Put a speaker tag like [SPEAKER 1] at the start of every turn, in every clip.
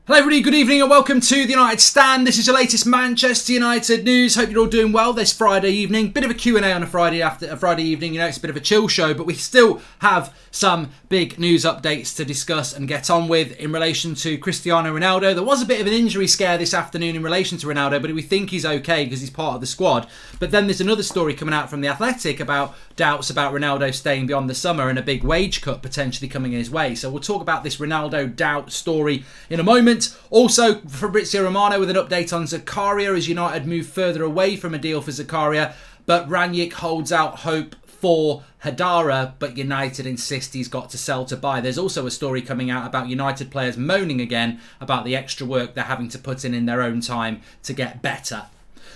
[SPEAKER 1] Hello everybody, good evening and welcome to the United Stand. This is your latest Manchester United news. Hope you're all doing well this Friday evening. Bit of a Q&A on a Friday evening. You know, it's a bit of a chill show, but we still have some big news updates to discuss and get on with in relation to Cristiano Ronaldo. There was a bit of an injury scare this afternoon in relation to Ronaldo, but we think he's okay because he's part of the squad. But then there's another story coming out from The Athletic about doubts about Ronaldo staying beyond the summer and a big wage cut potentially coming his way. So we'll talk about this Ronaldo doubt story in a moment. Also, Fabrizio Romano with an update on ZAKARIA as United move further away from a deal for ZAKARIA, but Rangnick holds out hope for Hadara, but United insist he's got to sell to buy. There's also a story coming out about United players moaning again about the extra work they're having to put in their own time to get better.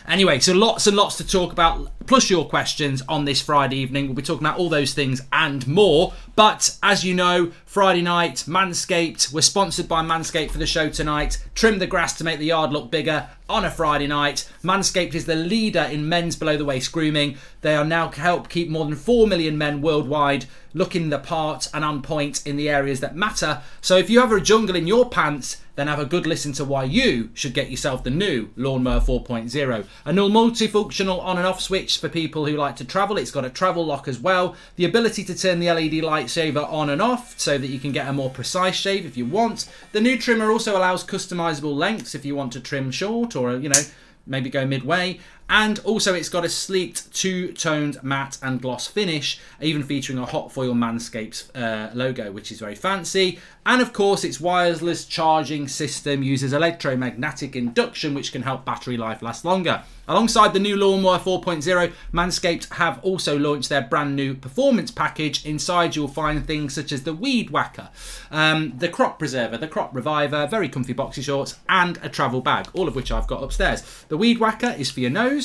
[SPEAKER 1] Anyway, so lots and lots to talk about, plus your questions on this Friday evening. We'll be talking about all those things and more. But as you know, Friday night, Manscaped. We're sponsored by Manscaped for the show tonight. Trim the grass to make the yard look bigger on a Friday night. Manscaped is the leader in men's below-the-waist grooming. They are now help keep more than 4 million men worldwide looking the part and on point in the areas that matter. So if you have a jungle in your pants, then have a good listen to why you should get yourself the new Lawnmower 4.0. A new multifunctional on and off switch for people who like to travel. It's got a travel lock as well. The ability to turn the LED light saver on and off so that you can get a more precise shave if you want. The new trimmer also allows customizable lengths if you want to trim short or, you know, maybe go midway. And also it's got a sleeked two-toned matte and gloss finish, even featuring a hot foil Manscaped logo, which is very fancy. And of course its wireless charging system uses electromagnetic induction, which can help battery life last longer. Alongside the new Lawnmower 4.0, Manscaped have also launched their brand new performance package. Inside you'll find things such as the Weed Whacker, the Crop Preserver, the Crop Reviver, very comfy boxy shorts, and a travel bag, all of which I've got upstairs. The Weed Whacker is for your nose.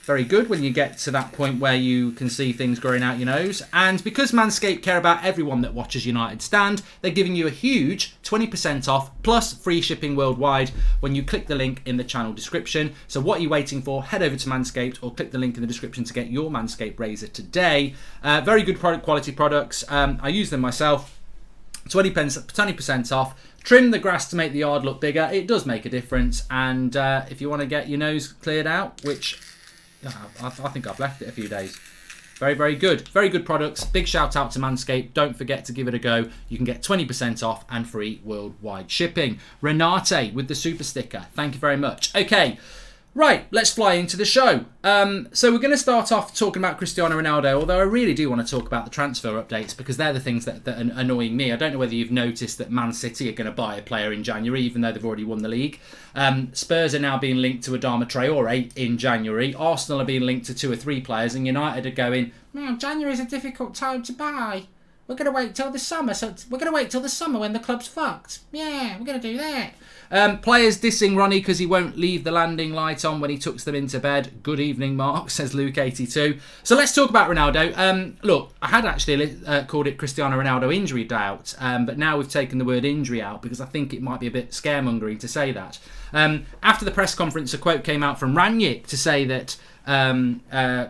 [SPEAKER 1] Very good when you get to that point where you can see things growing out your nose. And because Manscaped care about everyone that watches United Stand, they're giving you a huge 20% off plus free shipping worldwide when you click the link in the channel description. So what are you waiting for? Head over to Manscaped or click the link in the description to get your Manscaped razor today. Very good quality products. I use them myself. 20% off. Trim the grass to make the yard look bigger. It does make a difference. And if you want to get your nose cleared out, which I think I've left it a few days. Very, very good. Very good products. Big shout out to Manscaped. Don't forget to give it a go. You can get 20% off and free worldwide shipping. Renate with the super sticker. Thank you very much. Okay. Right, let's fly into the show. So we're going to start off talking about Cristiano Ronaldo, although I really do want to talk about the transfer updates because they're the things that are annoying me. I don't know whether you've noticed that Man City are going to buy a player in January, even though they've already won the league. Spurs are now being linked to Adama Traore in January. Arsenal are being linked to 2 or 3 players, and United are going, January's a difficult time to buy. We're going to wait till the summer. So we're going to wait till the summer when the club's fucked. Yeah, we're going to do that. Players dissing Ronnie because he won't leave the landing light on when he tucks them into bed. Good evening, Mark, says Luke82. So let's talk about Ronaldo. Look, I had actually called it Cristiano Ronaldo injury doubt, but now we've taken the word injury out because I think it might be a bit scaremongering to say that. After the press conference, a quote came out from Rangnick to say that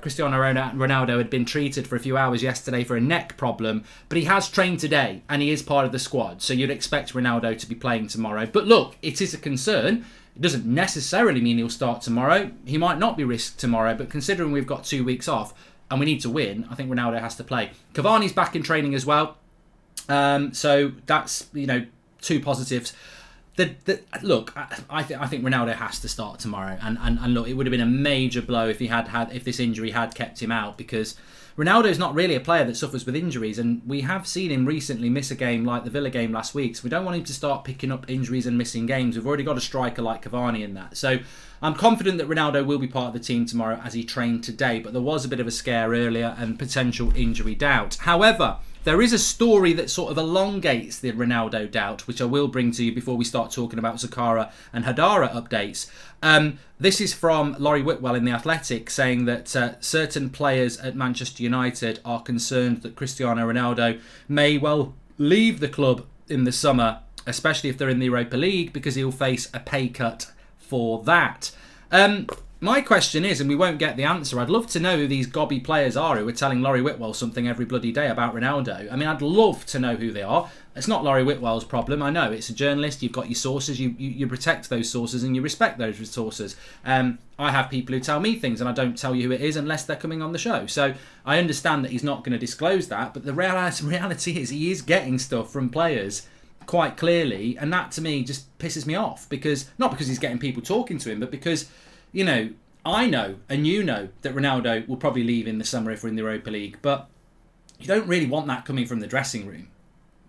[SPEAKER 1] Cristiano Ronaldo had been treated for a few hours yesterday for a neck problem, but he has trained today and he is part of the squad, so you'd expect Ronaldo to be playing tomorrow. But look, it is a concern. It doesn't necessarily mean he'll start tomorrow. He might not be risked tomorrow, but considering we've got 2 weeks off and we need to win, I think Ronaldo has to play. Cavani's back in training as well, so that's, you know, 2 positives. Look, I think Ronaldo has to start tomorrow, and look, it would have been a major blow if if this injury had kept him out, because Ronaldo's not really a player that suffers with injuries, and we have seen him recently miss a game like the Villa game last week, so we don't want him to start picking up injuries and missing games. We've already got a striker like Cavani in that, so I'm confident that Ronaldo will be part of the team tomorrow as he trained today, but there was a bit of a scare earlier and potential injury doubt. However, there is a story that sort of elongates the Ronaldo doubt, which I will bring to you before we start talking about ZAKARIA and Hadara updates. This is from Laurie Whitwell in The Athletic, saying that certain players at Manchester United are concerned that Cristiano Ronaldo may well leave the club in the summer, especially if they're in the Europa League, because he'll face a pay cut for that. My question is, and we won't get the answer, I'd love to know who these gobby players are who are telling Laurie Whitwell something every bloody day about Ronaldo. I mean, I'd love to know who they are. It's not Laurie Whitwell's problem. I know it's a journalist. You've got your sources. You protect those sources and you respect those sources. I have people who tell me things and I don't tell you who it is unless they're coming on the show. So I understand that he's not going to disclose that. But the reality is he is getting stuff from players quite clearly. And that to me just pisses me off. Not because he's getting people talking to him, but because, I know and you know that Ronaldo will probably leave in the summer if we're in the Europa League. But you don't really want that coming from the dressing room.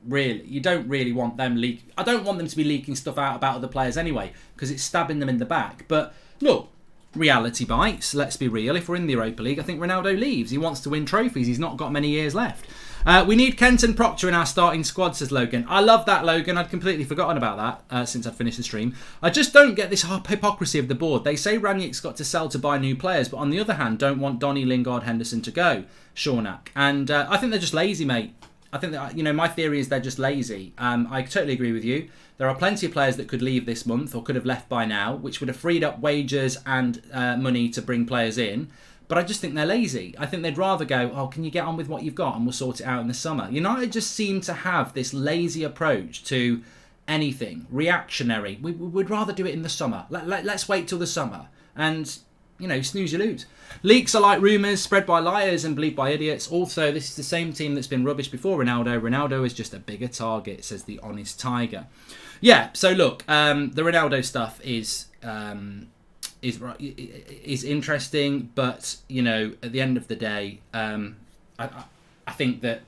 [SPEAKER 1] Really, you don't really want them I don't want them to be leaking stuff out about other players anyway, because it's stabbing them in the back. But look, reality bites. Let's be real. If we're in the Europa League, I think Ronaldo leaves. He wants to win trophies. He's not got many years left. We need Kenton Proctor in our starting squad, says Logan. I love that, Logan. I'd completely forgotten about that since I'd finished the stream. I just don't get this hypocrisy of the board. They say Rangnick's got to sell to buy new players, but on the other hand, don't want Donny, Lingard, Henderson to go. Shawnak. And I think they're just lazy, mate. I think that, my theory is they're just lazy. I totally agree with you. There are plenty of players that could leave this month or could have left by now, which would have freed up wages and money to bring players in. But I just think they're lazy. I think they'd rather go, can you get on with what you've got and we'll sort it out in the summer. United just seem to have this lazy approach to anything, reactionary. We'd rather do it in the summer. Let's wait till the summer. And, snooze you lose. Leaks are like rumours spread by liars and believed by idiots. Also, this is the same team that's been rubbish before Ronaldo. Ronaldo is just a bigger target, says the Honest Tiger. Yeah, so look, the Ronaldo stuff is interesting, but, at the end of the day, I think that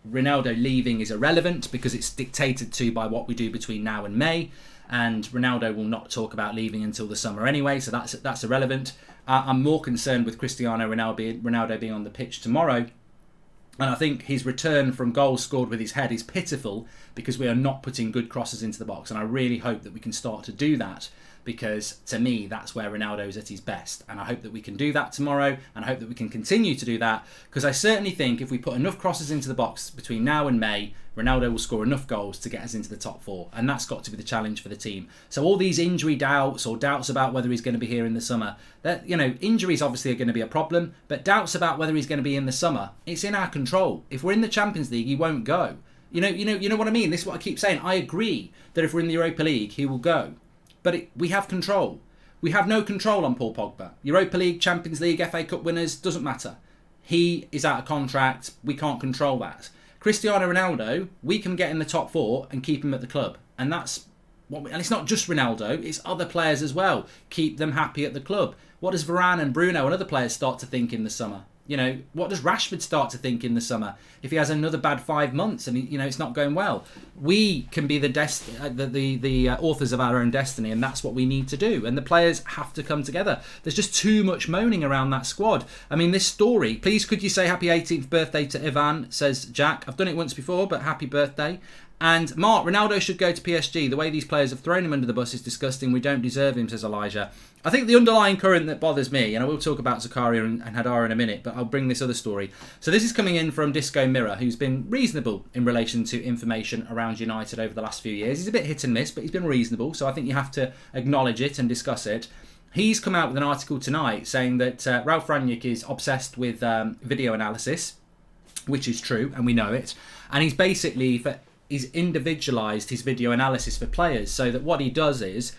[SPEAKER 1] Ronaldo leaving is irrelevant because it's dictated to by what we do between now and May. And Ronaldo will not talk about leaving until the summer anyway, so that's irrelevant. I'm more concerned with Cristiano Ronaldo being on the pitch tomorrow. And I think his return from goals scored with his head is pitiful because we are not putting good crosses into the box. And I really hope that we can start to do that because, to me, that's where Ronaldo is at his best. And I hope that we can do that tomorrow and I hope that we can continue to do that because I certainly think if we put enough crosses into the box between now and May, Ronaldo will score enough goals to get us into the top four. And that's got to be the challenge for the team. So all these injury doubts or doubts about whether he's going to be here in the summer, that injuries obviously are going to be a problem, but doubts about whether he's going to be in the summer, it's in our control. If we're in the Champions League, he won't go. You know what I mean? This is what I keep saying. I agree that if we're in the Europa League, he will go. But we have control. We have no control on Paul Pogba. Europa League, Champions League, FA Cup winners, doesn't matter. He is out of contract. We can't control that. Cristiano Ronaldo, we can get in the top four and keep him at the club. And that's and it's not just Ronaldo, it's other players as well. Keep them happy at the club. What does Varane and Bruno and other players start to think in the summer? What does Rashford start to think in the summer if he has another bad 5 months and it's not going well? We can be the authors of our own destiny, and that's what we need to do. And the players have to come together. There's just too much moaning around that squad. I mean, this story. Please, could you say happy 18th birthday to Ivan? Says Jack. I've done it once before, but happy birthday. And Mark, Ronaldo should go to PSG. The way these players have thrown him under the bus is disgusting. We don't deserve him, says Elijah. I think the underlying current that bothers me, and I will talk about Zakaria and Hadara in a minute, but I'll bring this other story. So this is coming in from Disco Mirror, who's been reasonable in relation to information around United over the last few years. He's a bit hit and miss, but he's been reasonable, so I think you have to acknowledge it and discuss it. He's come out with an article tonight saying that Ralf Rangnick is obsessed with video analysis, which is true, and we know it. And he's basically he's individualised his video analysis for players, so that what he does is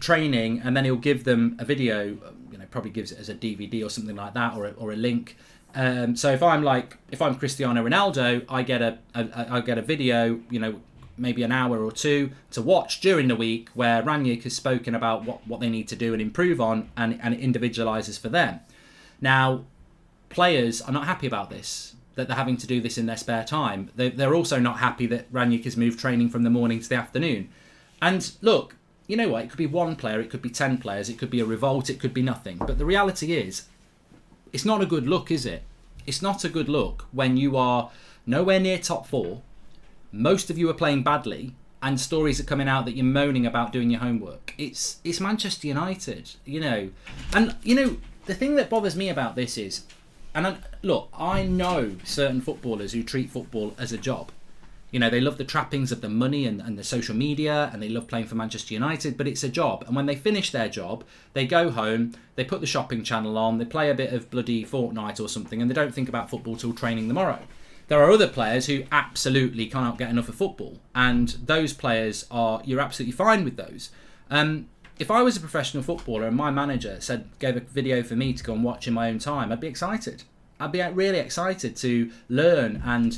[SPEAKER 1] training, and then he'll give them a video, probably gives it as a DVD or something like that, or a link. So if I'm Cristiano Ronaldo, I get a video, maybe an hour or two to watch during the week where Rangnick has spoken about what they need to do and improve on, and it individualises for them. Now, players are not happy about this, that they're having to do this in their spare time. They're also not happy that Rangnick has moved training from the morning to the afternoon. And look, you know what? It could be one player, it could be 10 players, it could be a revolt, it could be nothing. But the reality is, it's not a good look, is it? It's not a good look when you are nowhere near top four, most of you are playing badly, and stories are coming out that you're moaning about doing your homework. It's Manchester United, And, the thing that bothers me about this is, look, I know certain footballers who treat football as a job. They love the trappings of the money and the social media, and they love playing for Manchester United, but it's a job. And when they finish their job, they go home, they put the shopping channel on, they play a bit of bloody Fortnite or something, and they don't think about football till training tomorrow. There are other players who absolutely cannot get enough of football, and those players you're absolutely fine with those. If I was a professional footballer and my manager gave a video for me to go and watch in my own time, I'd be excited. I'd be really excited to learn and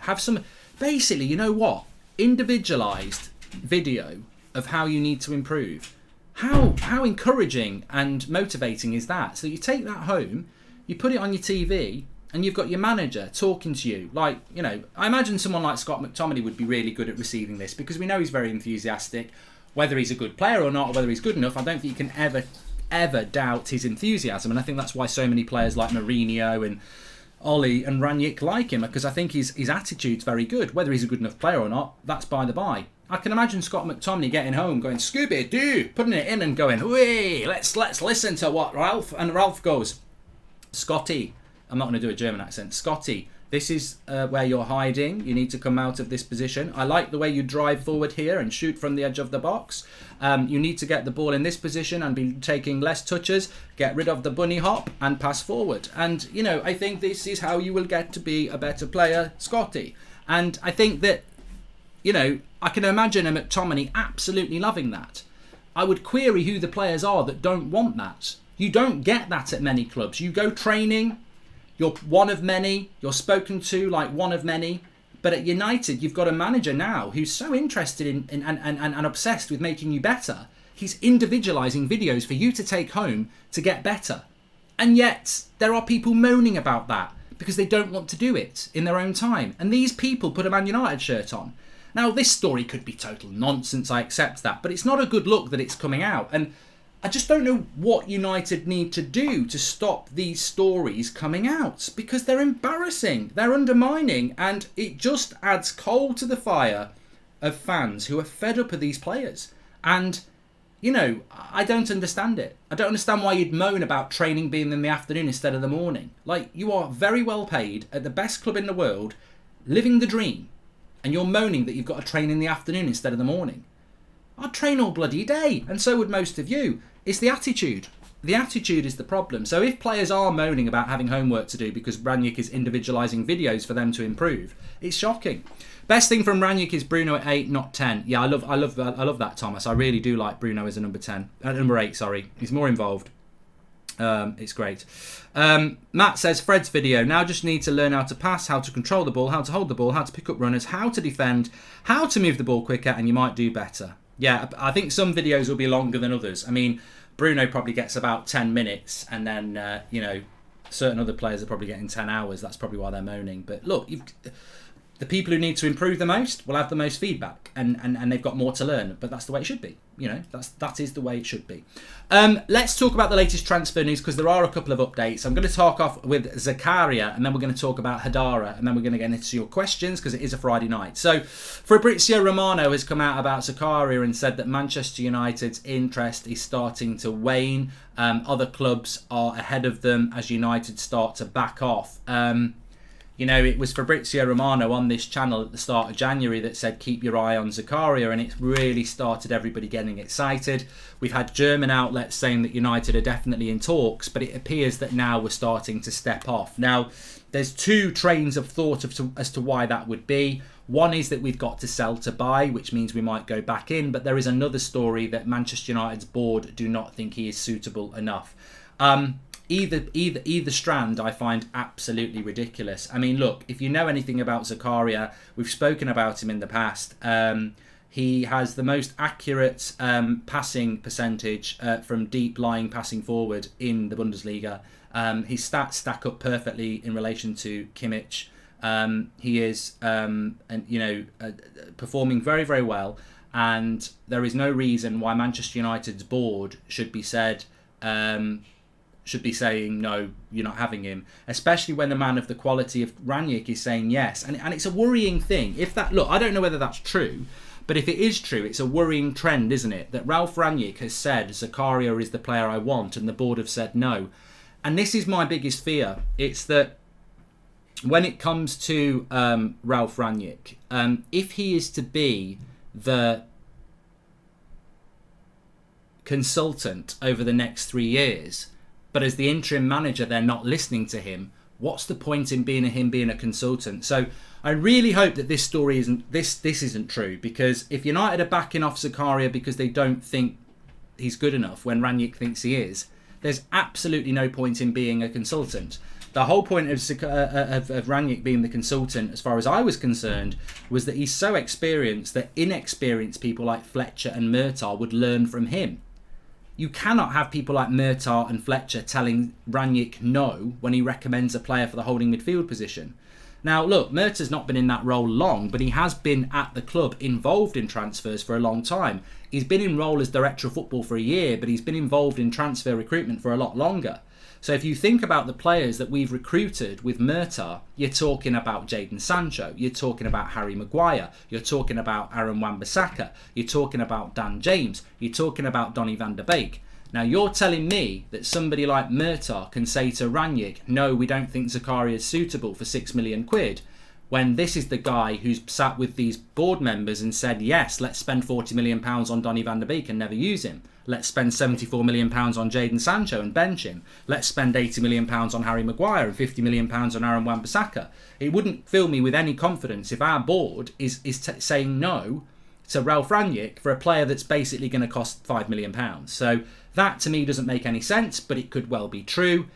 [SPEAKER 1] have some, basically, you know what, individualized video of how you need to improve. How encouraging and motivating is that? So you take that home, you put it on your TV, and you've got your manager talking to you. Like, I imagine someone like Scott McTominay would be really good at receiving this, because we know he's very enthusiastic. Whether he's a good player or not, or whether he's good enough, I don't think you can ever doubt his enthusiasm. And I think that's why so many players like Mourinho and Ollie and Ranić like him, because I think his attitude's very good. Whether he's a good enough player or not, that's by the by. I can imagine Scott McTominay getting home, going, Scooby-Doo, putting it in and going, wee, let's listen to what Ralph, and Ralph goes, Scotty, I'm not going to do a German accent, Scotty, this is where you're hiding. You need to come out of this position. I like the way you drive forward here and shoot from the edge of the box. You need to get the ball in this position and be taking less touches, get rid of the bunny hop and pass forward. And, I think this is how you will get to be a better player, Scotty. And I think that, I can imagine a McTominay absolutely loving that. I would query who the players are that don't want that. You don't get that at many clubs. You go training, you're one of many, you're spoken to like one of many. But at United, you've got a manager now who's so interested in and obsessed with making you better. He's individualising videos for you to take home to get better. And yet, there are people moaning about that because they don't want to do it in their own time. And these people put a Man United shirt on. Now, this story could be total nonsense, I accept that, but it's not a good look that it's coming out. And I just don't know what United need to do to stop these stories coming out, because they're embarrassing, they're undermining, and it just adds coal to the fire of fans who are fed up of these players. And, I don't understand it. I don't understand why you'd moan about training being in the afternoon instead of the morning. Like, you are very well paid at the best club in the world, living the dream. And you're moaning that you've got to train in the afternoon instead of the morning. I'd train all bloody day, and so would most of you. It's the attitude. The attitude is the problem. So if players are moaning about having homework to do because Ranić is individualising videos for them to improve, it's shocking. Best thing from Ranić is Bruno at 8, not 10. Yeah, I love that, Thomas. I really do like Bruno as a number 8. Sorry, he's more involved. It's great. Matt says, Fred's video, now just need to learn how to pass, how to control the ball, how to hold the ball, how to pick up runners, how to defend, how to move the ball quicker, and you might do better. Yeah, I think some videos will be longer than others. I mean, Bruno probably gets about 10 minutes, and then, certain other players are probably getting 10 hours. That's probably why they're moaning. But look, the people who need to improve the most will have the most feedback, and they've got more to learn. But that's the way it should be. That is the way it should be. Let's talk about the latest transfer news, because there are a couple of updates. I'm going to talk off with ZAKARIA, and then we're going to talk about Hadara, and then we're going to get into your questions, because it is a Friday night. So Fabrizio Romano has come out about ZAKARIA and said that Manchester United's interest is starting to wane. Other clubs are ahead of them as United start to back off. It was Fabrizio Romano on this channel at the start of January that said keep your eye on ZAKARIA, and it really started everybody getting excited. We've had German outlets saying that United are definitely in talks, but it appears that now we're starting to step off. Now, there's two trains of thought as to why that would be. One is that we've got to sell to buy, which means we might go back in, but there is another story that Manchester United's board do not think he is suitable enough. Either strand I find absolutely ridiculous. I mean, look, if you know anything about ZAKARIA, we've spoken about him in the past. He has the most accurate passing percentage from deep lying passing forward in the Bundesliga. His stats stack up perfectly in relation to Kimmich. He is, performing very, very well, and there is no reason why Manchester United's board should be saying, no, you're not having him, especially when a man of the quality of Ranić is saying yes. And it's a worrying thing. Look, I don't know whether that's true, but if it is true, it's a worrying trend, isn't it? That Ralph Ranić has said ZAKARIA is the player I want, and the board have said no. And this is my biggest fear. It's that when it comes to Ralph Ranić, if he is to be the consultant over the next 3 years, but as the interim manager they're not listening to him, What's the point in him being a consultant? So I really hope that this story isn't true, because if United are backing off Zakaria because they don't think he's good enough when Rangnick thinks he is, there's absolutely no point in being a consultant. The whole point of Rangnick being the consultant, as far as I was concerned, was that he's so experienced that inexperienced people like Fletcher and Murtaugh would learn from him. You cannot have people like Murtaugh and Fletcher telling Rangnick no when he recommends a player for the holding midfield position. Now, look, Murtaugh's not been in that role long, but he has been at the club involved in transfers for a long time. He's been in role as director of football for a year, but he's been involved in transfer recruitment for a lot longer. So if you think about the players that we've recruited with Murtaugh, you're talking about Jadon Sancho, you're talking about Harry Maguire, you're talking about Aaron Wan-Bissaka, you're talking about Dan James, you're talking about Donny van der Beek. Now you're telling me that somebody like Murtaugh can say to Rangnick, no, we don't think Zakaria is suitable for £6 million, when this is the guy who's sat with these board members and said, yes, let's spend £40 million on Donny van der Beek and never use him. Let's spend £74 million on Jadon Sancho and bench him. Let's spend £80 million on Harry Maguire and £50 million on Aaron Wan-Bissaka. It wouldn't fill me with any confidence if our board is saying no to Ralph Rangnick for a player that's basically going to cost £5 million. So that to me doesn't make any sense, but it could well be true.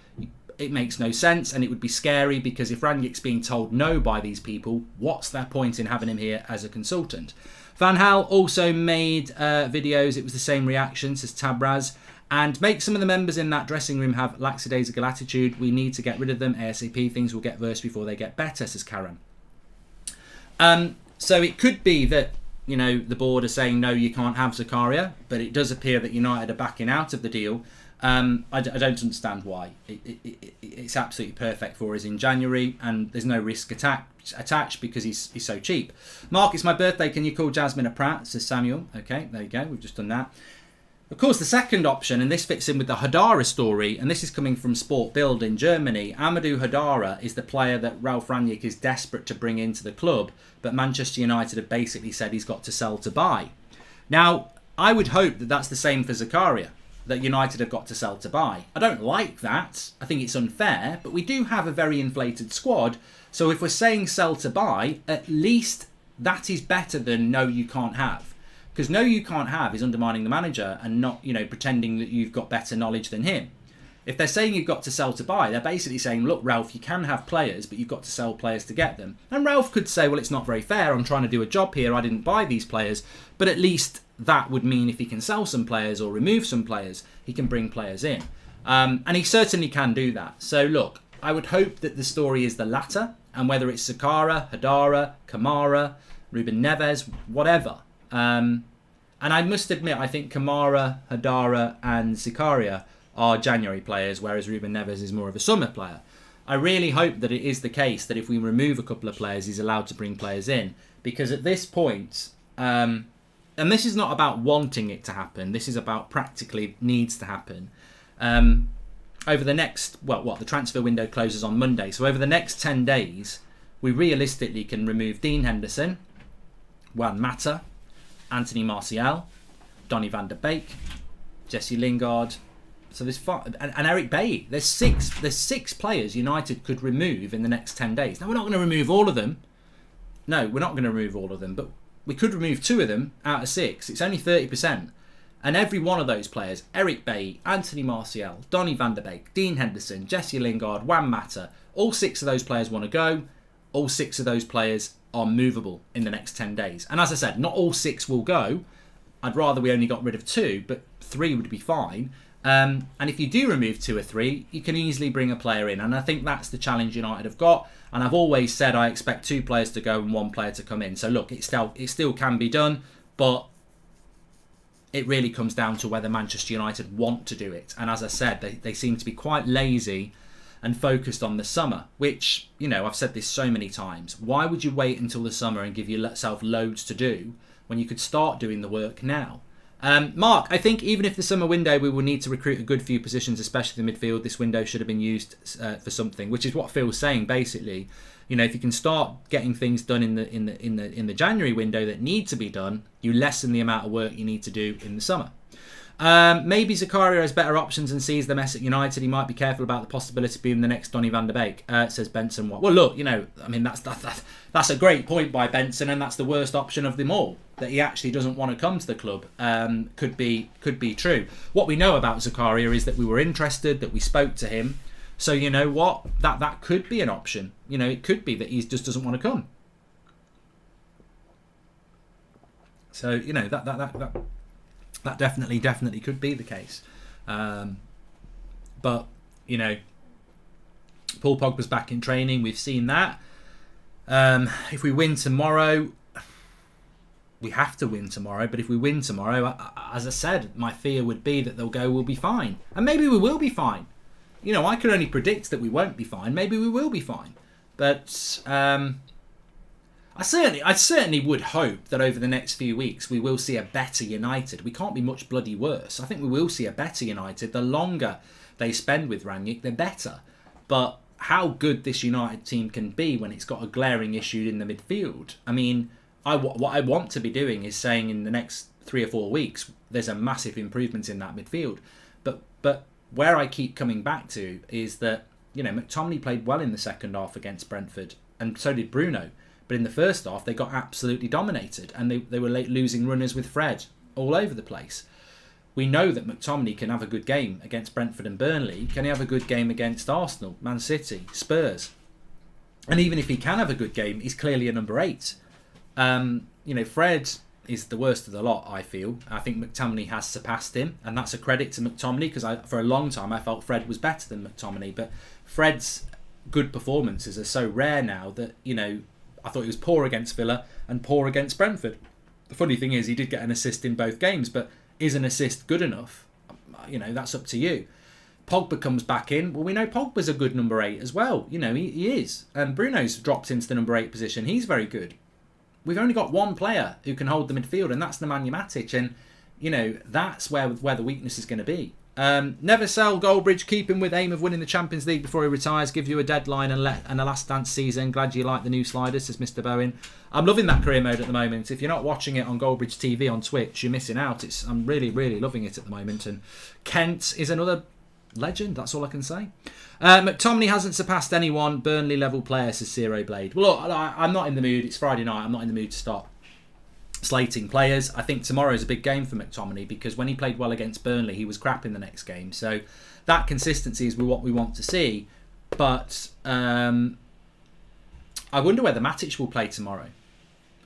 [SPEAKER 1] It makes no sense, and it would be scary, because if Rangnick's being told no by these people, what's their point in having him here as a consultant? Van Gaal also made videos. It was the same reactions as Tabraz. And make some of the members in that dressing room have lackadaisical attitude. We need to get rid of them ASAP. Things will get worse before they get better, says Karen. So it could be that, you know, the board are saying, no, you can't have Zakaria. But it does appear that United are backing out of the deal. I don't understand why. It's absolutely perfect for us in January, and there's no risk attached because he's so cheap. Mark, it's my birthday. Can you call Jasmine a prat? Says Samuel. Okay, there you go. We've just done that. Of course, the second option, and this fits in with the Hadara story, and this is coming from Sport Bild in Germany. Amadou Hadara is the player that Ralph Rangnick is desperate to bring into the club, but Manchester United have basically said he's got to sell to buy. Now, I would hope that that's the same for Zakaria, that United have got to sell to buy. I don't like that. I think it's unfair, but we do have a very inflated squad. So if we're saying sell to buy, at least that is better than no, you can't have. Because no, you can't have is undermining the manager and not, you know, pretending that you've got better knowledge than him. If they're saying you've got to sell to buy, they're basically saying, look, Ralph, you can have players, but you've got to sell players to get them. And Ralph could say, well, it's not very fair. I'm trying to do a job here. I didn't buy these players. But at least that would mean if he can sell some players or remove some players, he can bring players in. And he certainly can do that. So look, I would hope that the story is the latter. And whether it's Sakara, Hadara, Kamara, Ruben Neves, whatever. And I must admit, I think Kamara, Hadara and Zakaria are January players, whereas Ruben Neves is more of a summer player. I really hope that it is the case that if we remove a couple of players, he's allowed to bring players in. Because at this point, and this is not about wanting it to happen, this is about practically needs to happen. Over the next, the transfer window closes on Monday. So over the next 10 days, we realistically can remove Dean Henderson, Juan Mata, Anthony Martial, Donny van der Beek, Jesse Lingard. So there's and Eric Bailly. There's six players United could remove in the next 10 days. Now we're not going to remove all of them. No, we're not going to remove all of them, but we could remove 2 of them out of 6. It's only 30%. And every one of those players, Eric Bailly, Anthony Martial, Donny van der Beek, Dean Henderson, Jesse Lingard, Juan Mata, all 6 of those players want to go. All 6 of those players are movable in the next 10 days. And as I said, not all 6 will go. I'd rather we only got rid of 2, but 3 would be fine. And if you do remove 2 or 3, you can easily bring a player in. And I think that's the challenge United have got. And I've always said I expect 2 players to go and 1 player to come in. So look, it still can be done, but it really comes down to whether Manchester United want to do it. And as I said, they seem to be quite lazy and focused on the summer, which, you know, I've said this so many times. Why would you wait until the summer and give yourself loads to do when you could start doing the work now? Mark, I think even if the summer window, we will need to recruit a good few positions, especially the midfield. This window should have been used for something, which is what Phil's saying basically. You know, if you can start getting things done in the January window that need to be done, you lessen the amount of work you need to do in the summer. Maybe Zakaria has better options and sees the mess at United. He might be careful about the possibility of being the next Donny van der Beek, says Benson. Well, look, I mean, that's a great point by Benson, and that's the worst option of them all, that he actually doesn't want to come to the club. Could be true. What we know about Zakaria is that we were interested, that we spoke to him. So you know what? That could be an option. It could be that he just doesn't want to come. So that definitely could be the case. But Paul Pogba's back in training. We've seen that. If we win tomorrow, we have to win tomorrow. But if we win tomorrow, as I said, my fear would be that they'll go, we'll be fine. And maybe we will be fine. I can only predict that we won't be fine. Maybe we will be fine. But I certainly would hope that over the next few weeks we will see a better United. We can't be much bloody worse. I think we will see a better United. The longer they spend with Rangnick, the better. But how good this United team can be when it's got a glaring issue in the midfield. I mean, what I want to be doing is saying in the next 3 or 4 weeks there's a massive improvement in that midfield. But where I keep coming back to is that McTominay played well in the second half against Brentford, and so did Bruno. But in the first half, they got absolutely dominated, and they were losing runners with Fred all over the place. We know that McTominay can have a good game against Brentford and Burnley. Can he have a good game against Arsenal, Man City, Spurs? And even if he can have a good game, he's clearly a number 8. Fred is the worst of the lot, I feel. I think McTominay has surpassed him, and that's a credit to McTominay, because for a long time I felt Fred was better than McTominay. But Fred's good performances are so rare now that, I thought he was poor against Villa and poor against Brentford. The funny thing is he did get an assist in both games, but is an assist good enough? That's up to you. Pogba comes back in. Well, we know Pogba's a good number 8 as well. He is. And Bruno's dropped into the number 8 position. He's very good. We've only got one player who can hold the midfield, and that's Nemanja Matic. And, that's where the weakness is going to be. Never sell Goldbridge. Keep him with aim of winning the Champions League before he retires. Give you a deadline and a last dance season. Glad you like the new sliders, says Mr. Bowen. I'm loving that career mode at the moment. If you're not watching it on Goldbridge TV on Twitch, you're missing out. I'm really, really loving it at the moment. And Kent is another legend. That's all I can say. McTominay hasn't surpassed anyone. Burnley level player, says Zero Blade. Well, look, I'm not in the mood. It's Friday night. I'm not in the mood to stop slating players. I think tomorrow is a big game for McTominay, because when he played well against Burnley, he was crap in the next game. So that consistency is what we want to see. But I wonder whether Matic will play tomorrow.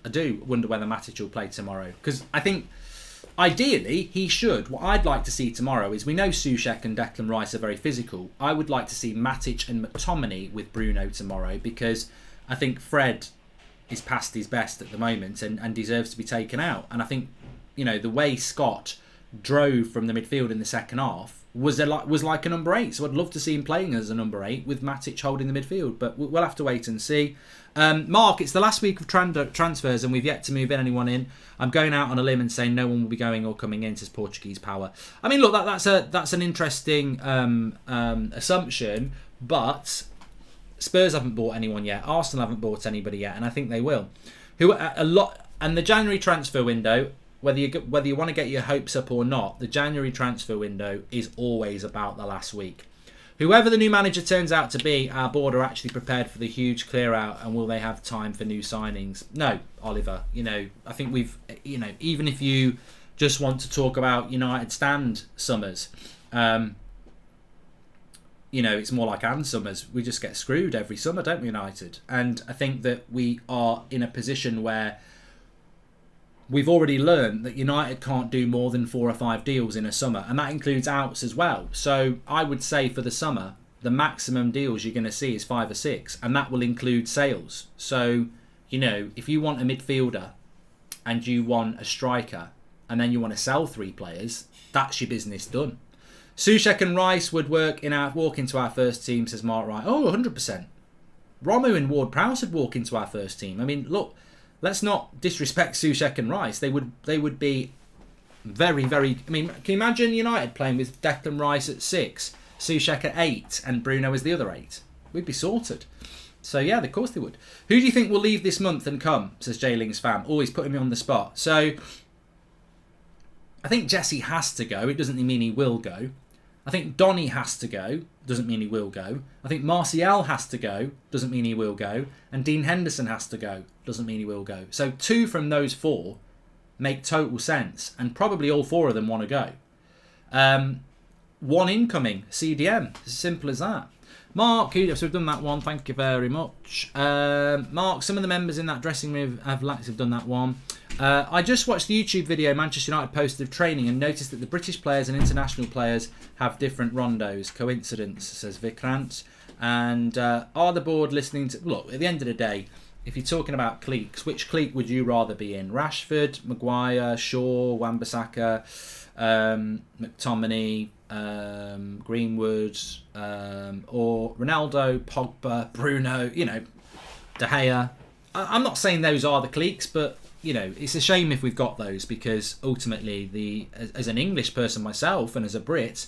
[SPEAKER 1] I do wonder whether Matic will play tomorrow, because I think ideally he should. What I'd like to see tomorrow is, we know Souček and Declan Rice are very physical. I would like to see Matic and McTominay with Bruno tomorrow, because I think Fred is past his best at the moment and deserves to be taken out. And I think, the way Scott drove from the midfield in the second half was like a number 8. So I'd love to see him playing as a number 8 with Matic holding the midfield. But we'll have to wait and see. Mark, it's the last week of transfers and we've yet to move anyone in. I'm going out on a limb and saying no one will be going or coming in, says Portuguese Power. I mean, look, that's an interesting assumption, but Spurs haven't bought anyone yet. Arsenal haven't bought anybody yet, and I think they will. And the January transfer window, whether you want to get your hopes up or not, the January transfer window is always about the last week. Whoever the new manager turns out to be, our board are actually prepared for the huge clear out, and will they have time for new signings? No, Oliver. I think we've, even if you just want to talk about United stand summers, it's more like Ann summers. We just get screwed every summer, don't we, United? And I think that we are in a position where we've already learned that United can't do more than 4 or 5 deals in a summer, and that includes outs as well. So I would say for the summer, the maximum deals you're going to see is 5 or 6, and that will include sales. So, if you want a midfielder and you want a striker, and then you want to sell 3 players, that's your business done. Souček and Rice would walk into our first team, says Mark Wright. Oh, 100%. Romu and Ward-Prowse would walk into our first team. I mean, look, let's not disrespect Souček and Rice. They would be very, very... I mean, can you imagine United playing with Declan Rice at 6, Souček at 8, and Bruno as the other 8? We'd be sorted. So, yeah, of course they would. Who do you think will leave this month and come, says Jayling's fam. Always putting me on the spot. So, I think Jesse has to go. It doesn't mean he will go. I think Donny has to go. Doesn't mean he will go. I think Martial has to go. Doesn't mean he will go. And Dean Henderson has to go. Doesn't mean he will go. So 2 from those 4 make total sense. And probably all 4 of them want to go. 1 incoming, CDM. As simple as that. Mark, so we've done that one. Thank you very much. Mark, some of the members in that dressing room have done that one. I just watched the YouTube video Manchester United posted of training and noticed that the British players and international players have different rondos. Coincidence, says Vikrant. And are the board listening to... Look, at the end of the day, if you're talking about cliques, which clique would you rather be in? Rashford, Maguire, Shaw, Wan-Bissaka, McTominay, Greenwood, or Ronaldo, Pogba, Bruno, De Gea. I'm not saying those are the cliques, but it's a shame if we've got those, because ultimately, as an English person myself and as a Brit,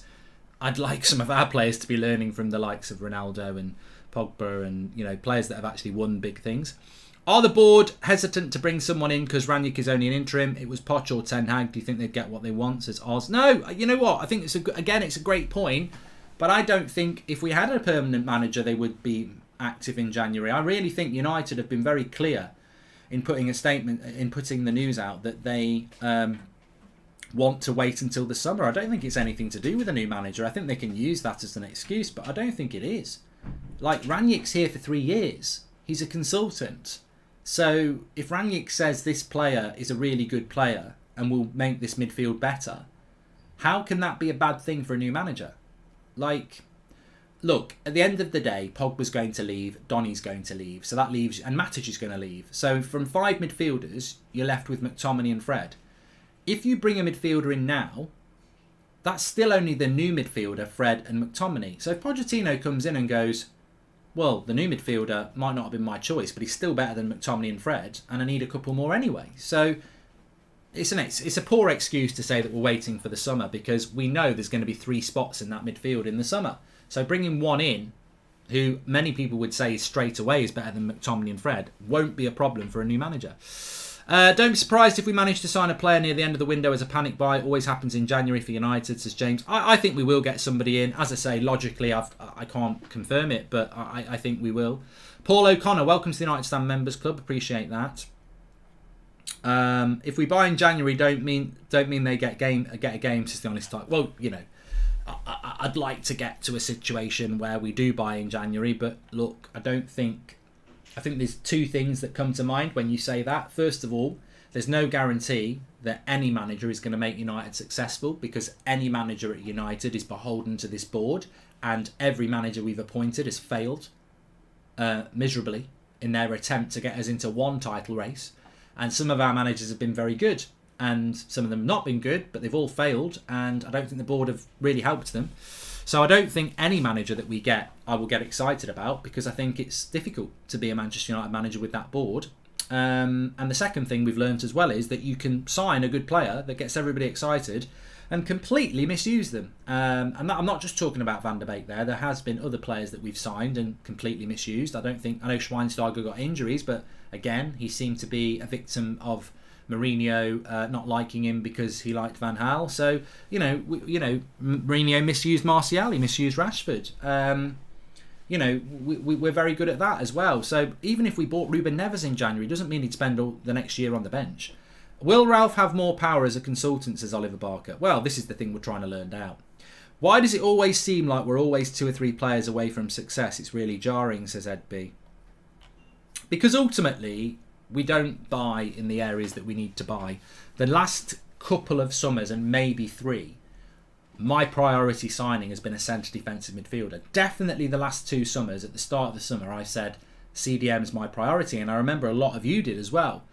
[SPEAKER 1] I'd like some of our players to be learning from the likes of Ronaldo and Pogba and players that have actually won big things. Are the board hesitant to bring someone in because Ranić is only an interim? It was Poch or Ten Hag. Do you think they'd get what they want? Says Oz. No, you know what? I think it's a great point, but I don't think if we had a permanent manager they would be active in January. I really think United have been very clear in putting a statement, in putting the news out that they want to wait until the summer. I don't think it's anything to do with a new manager. I think they can use that as an excuse, but I don't think it is. Like, Ranić's here for 3 years. He's a consultant. So if Ranić says this player is a really good player and will make this midfield better, how can that be a bad thing for a new manager? Like, look, at the end of the day, Pogba's going to leave, Donny's going to leave, so that leaves, and Matic is going to leave. So from 5 midfielders, you're left with McTominay and Fred. If you bring a midfielder in now, that's still only the new midfielder, Fred and McTominay. So if Pochettino comes in and goes, well, the new midfielder might not have been my choice, but he's still better than McTominay and Fred, and I need a couple more anyway. So it's a poor excuse to say that we're waiting for the summer, because we know there's going to be 3 spots in that midfield in the summer. So bringing one in, who many people would say straight away is better than McTominay and Fred, won't be a problem for a new manager. Don't be surprised if we manage to sign a player near the end of the window as a panic buy. It always happens in January for United, says James. I think we will get somebody in. As I say, logically, I can't confirm it, but I think we will. Paul O'Connor, welcome to the United Stand Members Club. Appreciate that. If we buy in January, don't mean they get a game, says the honest type. Well, I'd like to get to a situation where we do buy in January, but look, I think there's 2 things that come to mind when you say that. First of all, there's no guarantee that any manager is going to make United successful, because any manager at United is beholden to this board, and every manager we've appointed has failed miserably in their attempt to get us into one title race. And some of our managers have been very good, and some of them have not been good, but they've all failed, and I don't think the board have really helped them. So I don't think any manager that we get I will get excited about, because I think it's difficult to be a Manchester United manager with that board. And the second thing we've learnt as well is that you can sign a good player that gets everybody excited and completely misuse them. And that, I'm not just talking about Van der Beek there. There has been other players that we've signed and completely misused. I know Schweinsteiger got injuries, but again, he seemed to be a victim of Mourinho not liking him because he liked Van Gaal. So Mourinho misused Martial, he misused Rashford. We're very good at that as well. So even if we bought Ruben Neves in January, doesn't mean he'd spend all the next year on the bench. Will Ralph have more power as a consultant, says Oliver Barker? Well, this is the thing we're trying to learn out. Why does it always seem like we're always 2 or 3 players away from success? It's really jarring, says Ed B. Because ultimately, we don't buy in the areas that we need to buy. The last couple of summers, and maybe 3, my priority signing has been a centre defensive midfielder. Definitely the last 2 summers, at the start of the summer, I said CDM is my priority, and I remember a lot of you did as well.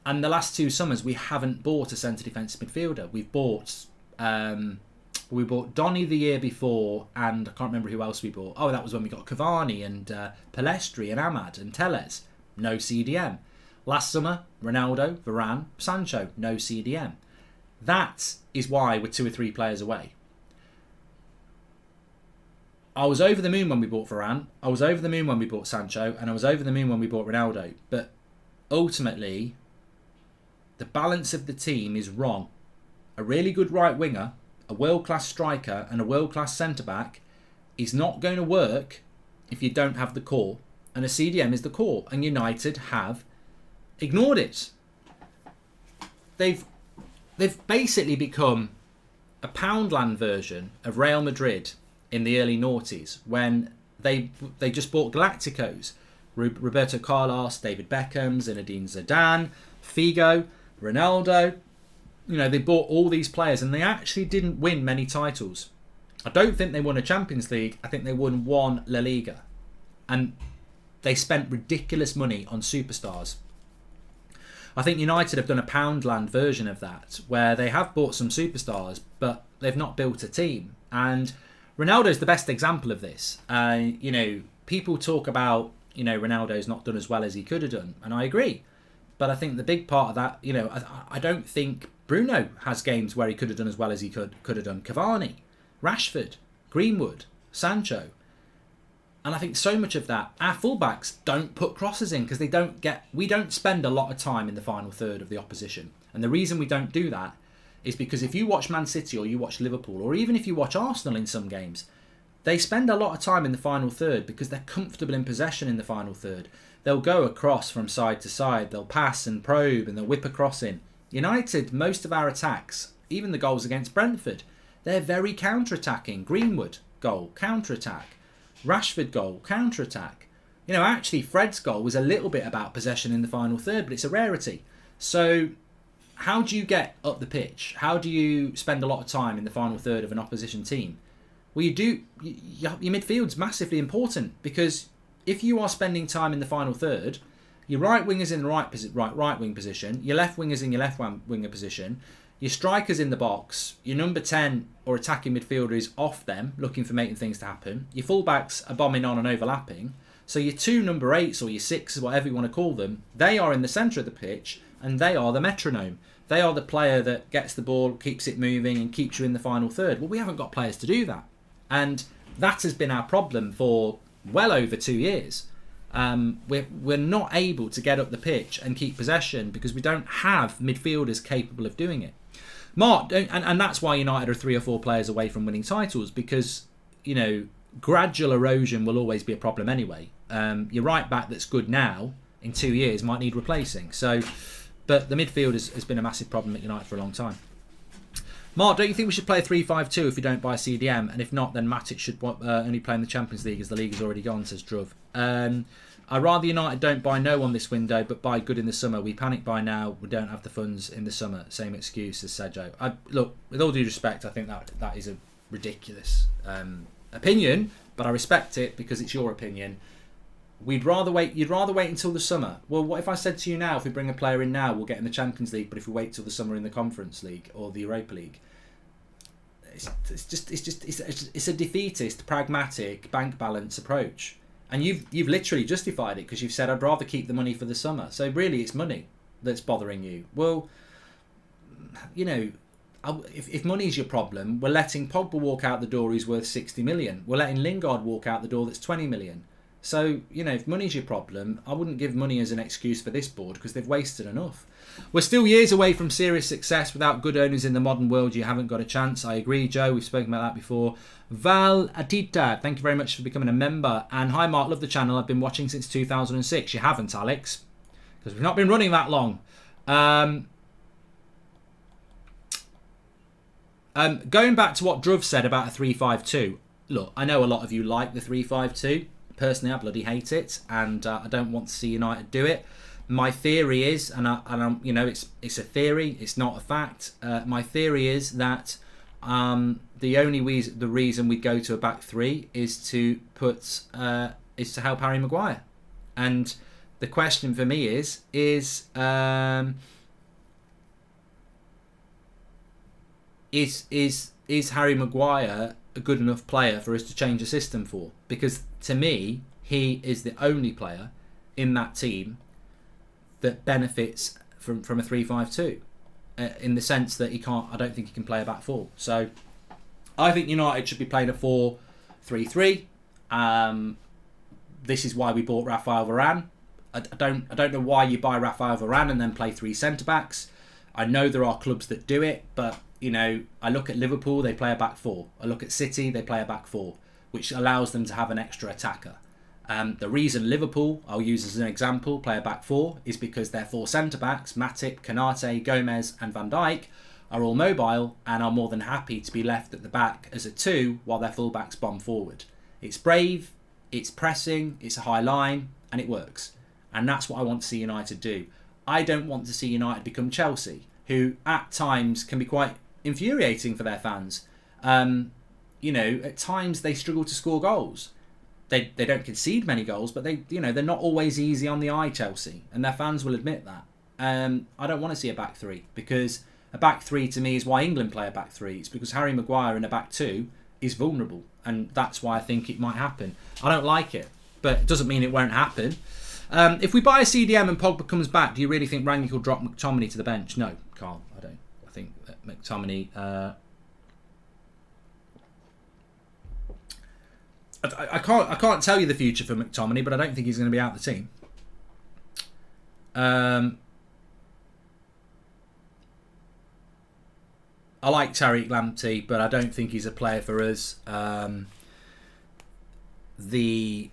[SPEAKER 1] And the last 2 summers, we haven't bought a centre defensive midfielder. We bought Donny the year before, and I can't remember who else we bought. Oh, that was when we got Cavani and Pellistri and Ahmad and Tellez. No CDM. Last summer, Ronaldo, Varane, Sancho. No CDM. That is why we're 2 or 3 players away. I was over the moon when we bought Varane. I was over the moon when we bought Sancho. And I was over the moon when we bought Ronaldo. But ultimately, the balance of the team is wrong. a really good right winger, a world-class striker and a world-class centre-back is not going to work if you don't have the core. And a CDM is the core. And United have ignored it. They've basically become a Poundland version of Real Madrid in the early noughties when they just bought Galacticos. Roberto Carlos, David Beckham, Zinedine Zidane, Figo, Ronaldo. You know, they bought all these players and they actually didn't win many titles. I don't think they won a Champions League. I think they won one La Liga. And they spent ridiculous money on superstars. I think United have done a Poundland version of that, where they have bought some superstars, but they've not built a team. And Ronaldo's the best example of this. You know, people talk about, you know, Ronaldo's not done as well as he could have done, and I agree. But I think the big part of that, you know, I don't think Bruno has games where he could have done as well as he could have done. Cavani, Rashford, Greenwood, Sancho. And I think so much of that, our fullbacks don't put crosses in because we don't spend a lot of time in the final third of the opposition. And the reason we don't do that is because if you watch Man City or you watch Liverpool, or even if you watch Arsenal in some games, they spend a lot of time in the final third because they're comfortable in possession in the final third. They'll go across from side to side, they'll pass and probe and they'll whip a cross in. United, most of our attacks, even the goals against Brentford, they're very counter-attacking. Greenwood, goal, counter-attack. Rashford goal, counter-attack. You know, actually Fred's goal was a little bit about possession in the final third, but it's a rarity. So how do you get up the pitch? How do you spend a lot of time in the final third of an opposition team? Well, your midfield's massively important, because if you are spending time in the final third, your right winger's in the right wing position, your left winger's in your left winger position, your striker's in the box, your number 10 or attacking midfielder is off them, looking for making things to happen. Your fullbacks are bombing on and overlapping. So your two number 8s or your 6s, whatever you want to call them, they are in the centre of the pitch and they are the metronome. They are the player that gets the ball, keeps it moving and keeps you in the final third. Well, we haven't got players to do that. And that has been our problem for well over 2 years. We're not able to get up the pitch and keep possession because we don't have midfielders capable of doing it. Mark, and that's why United are 3 or 4 players away from winning titles, because, you know, gradual erosion will always be a problem anyway. Your right back that's good now, in 2 years, might need replacing. So, but the midfield has been a massive problem at United for a long time. Mark, don't you think we should play a 3-5-2 if we don't buy CDM? And if not, then Matic should only play in the Champions League as the league is already gone, says Druv. I'd rather United don't buy no one this window, but buy good in the summer. We panic buy now. We don't have the funds in the summer. Same excuse as Sergio. Look, with all due respect, I think that is a ridiculous opinion, but I respect it because it's your opinion. You'd rather wait until the summer. Well, what if I said to you now, if we bring a player in now, we'll get in the Champions League, but if we wait till the summer in the Conference League or the Europa League? It's a defeatist, pragmatic, bank balance approach. And you've literally justified it because you've said, I'd rather keep the money for the summer. So really it's money that's bothering you. Well, you know, if money's your problem, we're letting Pogba walk out the door who's worth 60 million. We're letting Lingard walk out the door that's 20 million. So, you know, if money's your problem, I wouldn't give money as an excuse for this board because they've wasted enough. We're still years away from serious success. Without good owners in the modern world, you haven't got a chance. I agree, Joe. We've spoken about that before. Val Atita, thank you very much for becoming a member. And hi, Mark. Love the channel. I've been watching since 2006. You haven't, Alex, because we've not been running that long. Going back to what Druv said about a 3-5-2. Look, I know a lot of you like the 3-5-2. Personally, I bloody hate it, and I don't want to see United do it. My theory is, and I'm, you know, it's a theory, it's not a fact. My theory is that the reason we go to a back three is to help Harry Maguire, and the question for me is Harry Maguire a good enough player for us to change the system for? Because to me, he is the only player in that team that benefits from a 3-5-2 in the sense that I don't think he can play a back four. So I think United should be playing a 4-3-3. This is why we bought Rafael Varane. I don't know why you buy Rafael Varane and then play 3 centre backs. I know there are clubs that do it, but You know, I look at Liverpool, they play a back four. I look at City, they play a back four, which allows them to have an extra attacker. The reason Liverpool, I'll use as an example, play a back four is because their four centre-backs, Matip, Konate, Gomez and Van Dijk, are all mobile and are more than happy to be left at the back as a two while their full-backs bomb forward. It's brave, it's pressing, it's a high line, and it works. And that's what I want to see United do. I don't want to see United become Chelsea, who at times can be quite infuriating for their fans. You know, at times they struggle to score goals. They don't concede many goals, but they're not always easy on the eye, Chelsea, and their fans will admit that. I don't want to see a back three, because a back three to me is why England play a back three. It's because Harry Maguire in a back two is vulnerable, and that's why I think it might happen. I don't like it, but it doesn't mean it won't happen. If we buy a CDM and Pogba comes back, do you really think Rangnick will drop McTominay to the bench? No, Carl, I don't. I think that McTominay... I can't tell you the future for McTominay, but I don't think he's going to be out of the team. I like Tariq Lamptey, but I don't think he's a player for us. The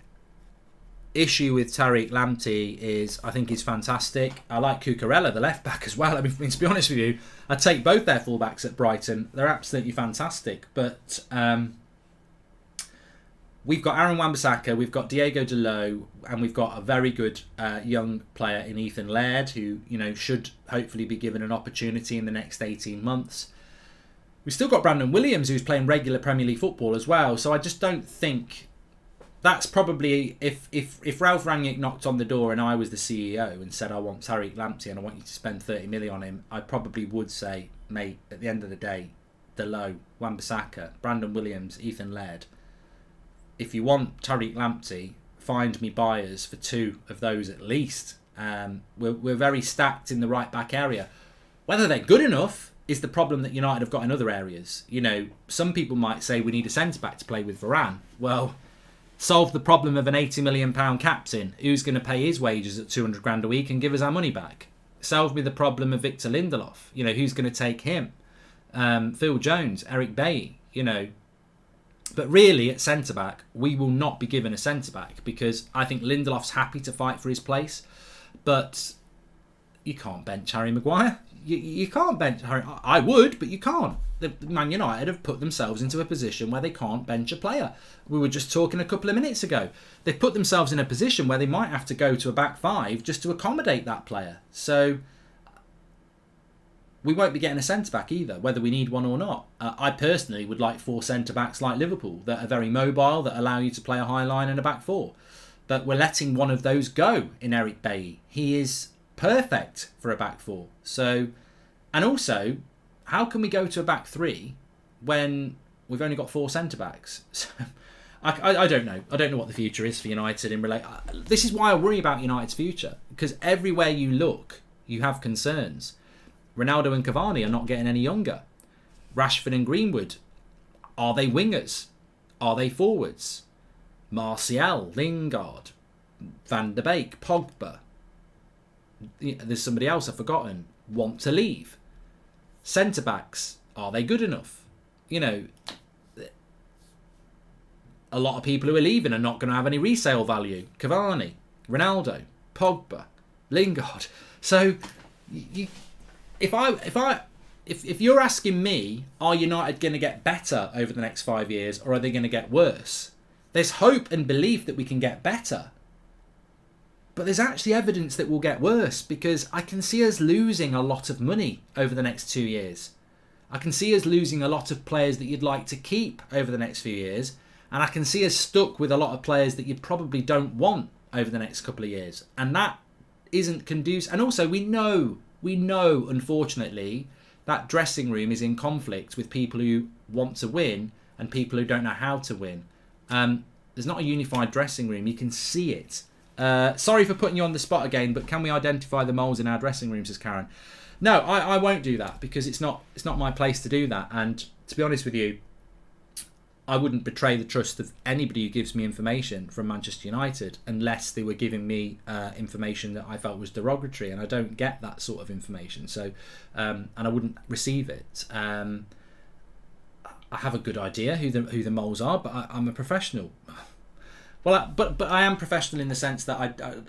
[SPEAKER 1] issue with Tariq Lamptey is I think he's fantastic. I like Cucurella, the left back, as well. I mean, to be honest with you, I'd take both their fullbacks at Brighton. They're absolutely fantastic, but... we've got Aaron Wan-Bissaka, we've got Diego Dalot, and we've got a very good young player in Ethan Laird, who should hopefully be given an opportunity in the next 18 months. We've still got Brandon Williams, who's playing regular Premier League football as well. So I just don't think that's probably if Ralph Rangnick knocked on the door and I was the CEO and said I want Tariq Lamptey and I want you to spend 30 million on him, I probably would say, mate, at the end of the day, Dalot, Wan-Bissaka, Brandon Williams, Ethan Laird. If you want Tariq Lamptey, find me buyers for two of those at least. We're very stacked in the right back area. Whether they're good enough is the problem that United have got in other areas. Some people might say we need a centre back to play with Varane. Well, solve the problem of an £80 million captain who's going to pay his wages at 200 grand a week and give us our money back. Solve me the problem of Victor Lindelof. Who's going to take him? Phil Jones, Eric Bailly. But really, at centre-back, we will not be given a centre-back because I think Lindelof's happy to fight for his place. But you can't bench Harry Maguire. You can't bench Harry. I would, but you can't. Man United have put themselves into a position where they can't bench a player. We were just talking a couple of minutes ago. They've put themselves in a position where they might have to go to a back five just to accommodate that player. So... we won't be getting a centre-back either, whether we need one or not. I personally would like 4 centre-backs like Liverpool that are very mobile, that allow you to play a high line and a back four. But we're letting one of those go in Eric Bailly. He is perfect for a back four. So, and also, how can we go to a back three when we've only got 4 centre-backs? So, I don't know. I don't know what the future is for United in relation. This is why I worry about United's future, because everywhere you look, you have concerns. Ronaldo and Cavani are not getting any younger. Rashford and Greenwood, are they wingers? Are they forwards? Martial, Lingard, Van der Beek, Pogba. There's somebody else I've forgotten. Want to leave. Centre-backs, are they good enough? A lot of people who are leaving are not going to have any resale value. Cavani, Ronaldo, Pogba, Lingard. So, If you're asking me, are United going to get better over the next 5 years or are they going to get worse? There's hope and belief that we can get better. But there's actually evidence that we'll get worse because I can see us losing a lot of money over the next 2 years. I can see us losing a lot of players that you'd like to keep over the next few years. And I can see us stuck with a lot of players that you probably don't want over the next couple of years. And that isn't conducive. And also we know, unfortunately, that dressing room is in conflict with people who want to win and people who don't know how to win. There's not a unified dressing room. You can see it. Sorry for putting you on the spot again, but can we identify the moles in our dressing rooms, says Karen? No, I won't do that because it's not my place to do that. And to be honest with you, I wouldn't betray the trust of anybody who gives me information from Manchester United unless they were giving me information that I felt was derogatory, and I don't get that sort of information. So, and I wouldn't receive it. I have a good idea who the moles are, but I'm a professional. Well, but I am professional in the sense that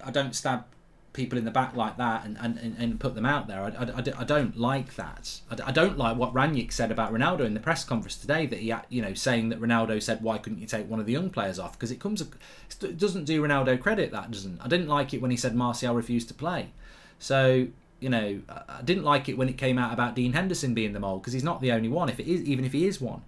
[SPEAKER 1] I don't stab people in the back like that and put them out there. I don't like that. I don't like what Ranić said about Ronaldo in the press conference today, that he, saying that Ronaldo said, why couldn't you take one of the young players off? Because it doesn't do Ronaldo credit, that doesn't. I didn't like it when he said Martial refused to play. So, I didn't like it when it came out about Dean Henderson being the mole, because he's not the only one, even if he is one.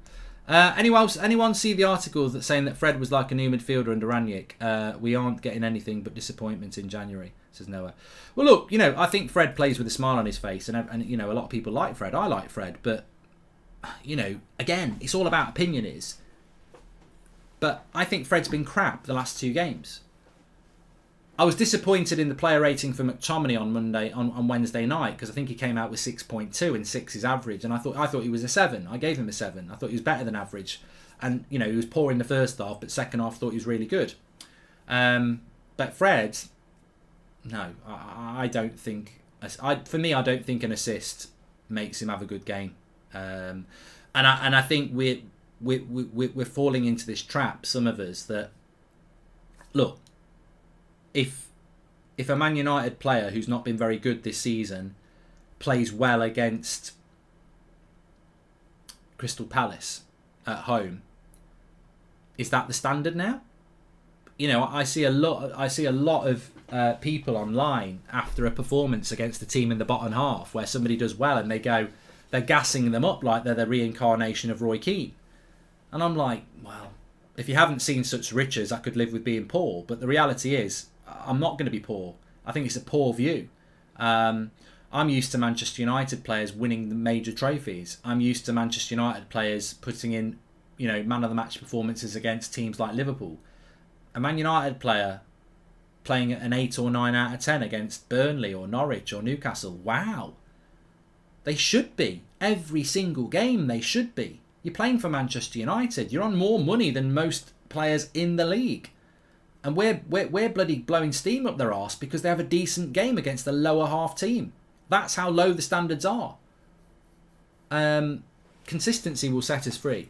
[SPEAKER 1] Anyone see the articles that saying that Fred was like a new midfielder under Ranić? We aren't getting anything but disappointment in January, says Noah. Well, look, I think Fred plays with a smile on his face, and a lot of people like Fred. I like Fred, but again, it's all about opinion is. But I think Fred's been crap the last 2 games. I was disappointed in the player rating for McTominay on Wednesday night, because I think he came out with 6.2 and 6 is average, and I thought he was a 7. I gave him a 7. I thought he was better than average, and he was poor in the first half, but second half I thought he was really good. But Fred, no, I don't think. For me, I don't think an assist makes him have a good game, and I think we're falling into this trap. Some of us that look. If a Man United player who's not been very good this season plays well against Crystal Palace at home, is that the standard now? I see a lot of people online after a performance against a team in the bottom half where somebody does well and they're gassing them up like they're the reincarnation of Roy Keane, and I'm like, well, if you haven't seen such riches, I could live with being poor. But the reality is, I'm not going to be poor. I think it's a poor view. I'm used to Manchester United players winning the major trophies. I'm used to Manchester United players putting in, man of the match performances against teams like Liverpool. A Man United player playing an 8 or 9 out of 10 against Burnley or Norwich or Newcastle. Wow. They should be. Every single game they should be. You're playing for Manchester United. You're on more money than most players in the league. And we're bloody blowing steam up their arse because they have a decent game against the lower half team. That's how low the standards are. Consistency will set us free.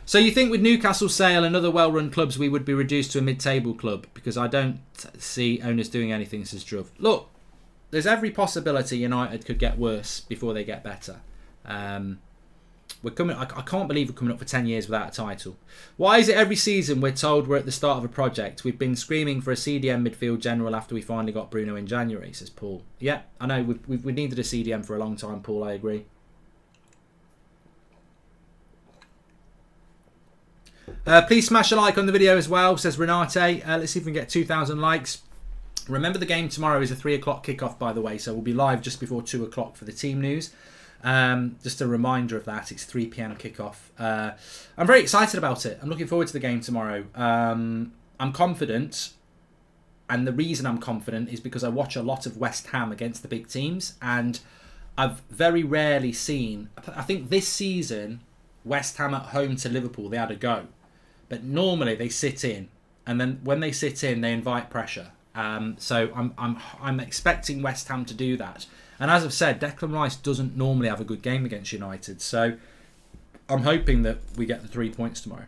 [SPEAKER 1] So you think with Newcastle, Sale and other well-run clubs we would be reduced to a mid-table club? Because I don't see owners doing anything, says Druv. Look, there's every possibility United could get worse before they get better. We're coming. I can't believe we're coming up for 10 years without a title. Why is it every season we're told we're at the start of a project? We've been screaming for a CDM midfield general after we finally got Bruno in January, says Paul. Yeah, I know. We needed a CDM for a long time, Paul. I agree. Please smash a like on the video as well, says Renate. Let's see if we can get 2,000 likes. Remember the game tomorrow is a 3 o'clock kickoff, by the way, so we'll be live just before 2 o'clock for the team news. Just a reminder of that. It's 3 p.m. kickoff. I'm very excited about it. I'm looking forward to the game tomorrow. I'm confident, and the reason I'm confident is because I watch a lot of West Ham against the big teams, and I've very rarely seen. I think this season, West Ham at home to Liverpool, they had a go, but normally they sit in, and then when they sit in, they invite pressure. So I'm expecting West Ham to do that. And as I've said, Declan Rice doesn't normally have a good game against United. So I'm hoping that we get the 3 points tomorrow.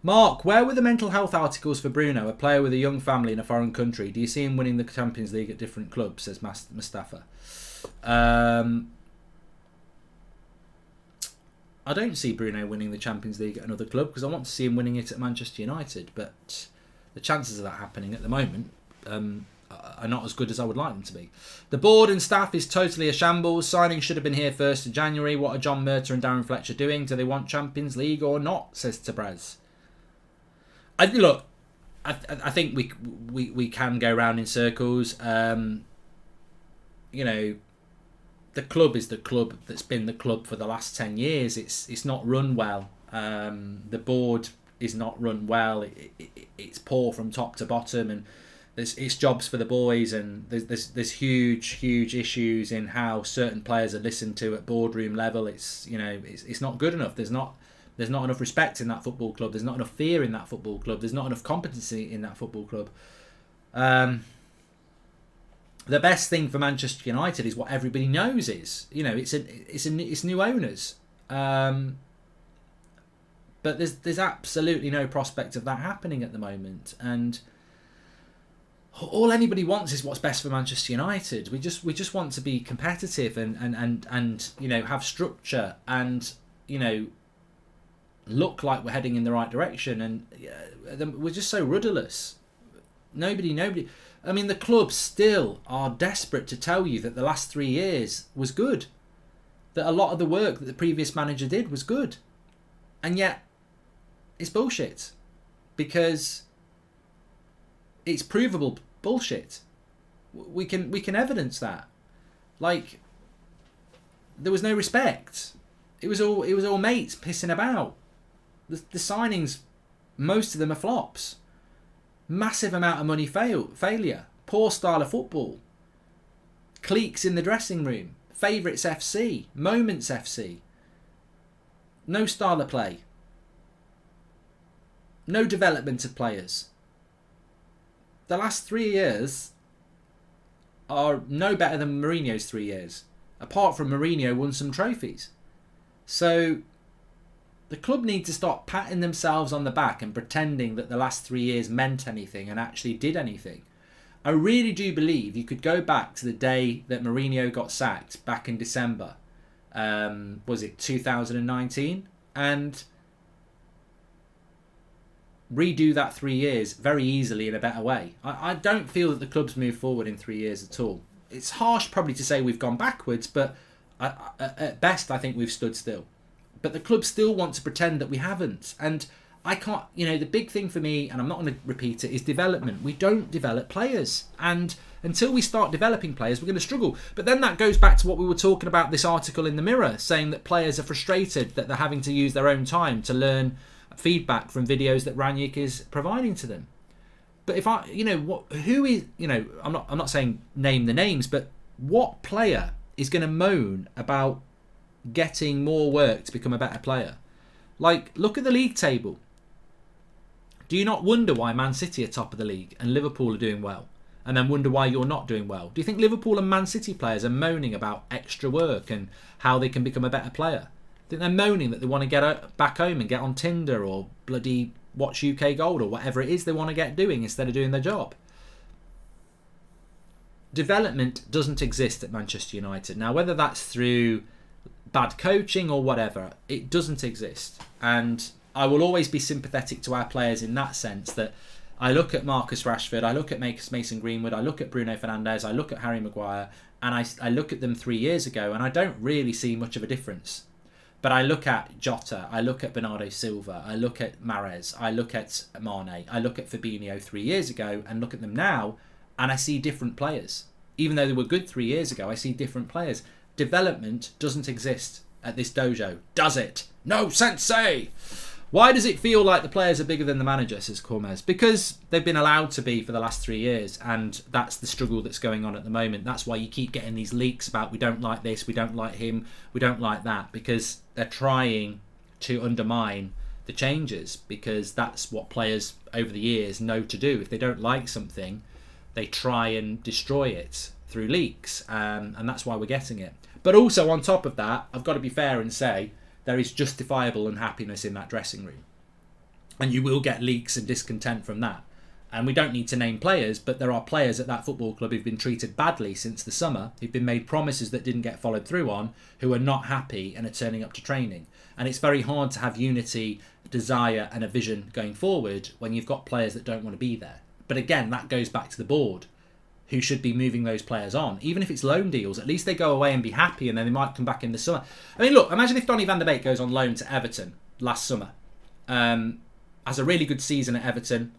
[SPEAKER 1] Mark, where were the mental health articles for Bruno, a player with a young family in a foreign country? Do you see him winning the Champions League at different clubs, says Mustafa. I don't see Bruno winning the Champions League at another club because I want to see him winning it at Manchester United. But the chances of that happening at the moment are not as good as I would like them to be. The board and staff is totally a shambles. Signing should have been here 1st of January. What are John Murtagh and Darren Fletcher doing? Do they want Champions League or not? Says Tabraz. I think we can go round in circles. The club is the club that's been the club for the last 10 years. It's not run well. The board is not run well. It's poor from top to bottom, and it's jobs for the boys, and there's huge issues in how certain players are listened to at boardroom level. It's not good enough. There's not enough respect in that football club. There's not enough fear in that football club. There's not enough competency in that football club. The best thing for Manchester United is what everybody knows is, it's new owners. But there's absolutely no prospect of that happening at the moment, and all anybody wants is what's best for Manchester United. We just want to be competitive and have structure and look like we're heading in the right direction, and we're just so rudderless. Nobody. I mean, the club still are desperate to tell you that the last 3 years was good, that a lot of the work that the previous manager did was good, and yet it's bullshit, because it's provable bullshit. We can evidence that. Like, there was no respect. It was all mates pissing about. The signings, most of them are flops. Massive amount of money failure. Poor style of football. Cliques in the dressing room. Favourites FC. Moments FC. No style of play. No development of players. The last 3 years are no better than Mourinho's 3 years. Apart from Mourinho won some trophies. So the club need to stop patting themselves on the back and pretending that the last 3 years meant anything and actually did anything. I really do believe you could go back to the day that Mourinho got sacked back in December. Was it 2019? And redo that 3 years very easily in a better way. I don't feel that the club's moved forward in 3 years at all. It's harsh probably to say we've gone backwards, but at best I think we've stood still. But the club still want to pretend that we haven't. And I can't, the big thing for me, and I'm not going to repeat it, is development. We don't develop players. And until we start developing players, we're going to struggle. But then that goes back to what we were talking about, this article in the Mirror, saying that players are frustrated that they're having to use their own time to learn feedback from videos that Ranić is providing to them. But if who is, I'm not saying name the names, but what player is going to moan about getting more work to become a better player? Like, look at the league table. Do you not wonder why Man City are top of the league and Liverpool are doing well, and then wonder why you're not doing well? Do you think Liverpool and Man City players are moaning about extra work and how they can become a better player? I think they're moaning that they want to get back home and get on Tinder or bloody watch UK Gold or whatever it is they want to get doing instead of doing their job. Development doesn't exist at Manchester United. Now, whether that's through bad coaching or whatever, it doesn't exist. And I will always be sympathetic to our players in that sense, that I look at Marcus Rashford, I look at Mason Greenwood, I look at Bruno Fernandes, I look at Harry Maguire, and I look at them 3 years ago and I don't really see much of a difference. But I look at Jota, I look at Bernardo Silva, I look at Mahrez, I look at Mane, I look at Fabinho 3 years ago and look at them now, and I see different players. Even though they were good 3 years ago, I see different players. Development doesn't exist at this dojo, does it? No, sensei! Why does it feel like the players are bigger than the manager, says Cormez? Because they've been allowed to be for the last 3 years, and that's the struggle that's going on at the moment. That's why you keep getting these leaks about we don't like this, we don't like him, we don't like that, because they're trying to undermine the changes, because that's what players over the years know to do. If they don't like something, they try and destroy it through leaks, and that's why we're getting it. But also on top of that, I've got to be fair and say there is justifiable unhappiness in that dressing room, and you will get leaks and discontent from that. And we don't need to name players, but there are players at that football club who've been treated badly since the summer, who've been made promises that didn't get followed through on, who are not happy and are turning up to training. And it's very hard to have unity, desire and a vision going forward when you've got players that don't want to be there. But again, that goes back to the board, who should be moving those players on. Even if it's loan deals, at least they go away and be happy, and then they might come back in the summer. I mean, look, imagine if Donny van der Beek goes on loan to Everton last summer, has a really good season at Everton,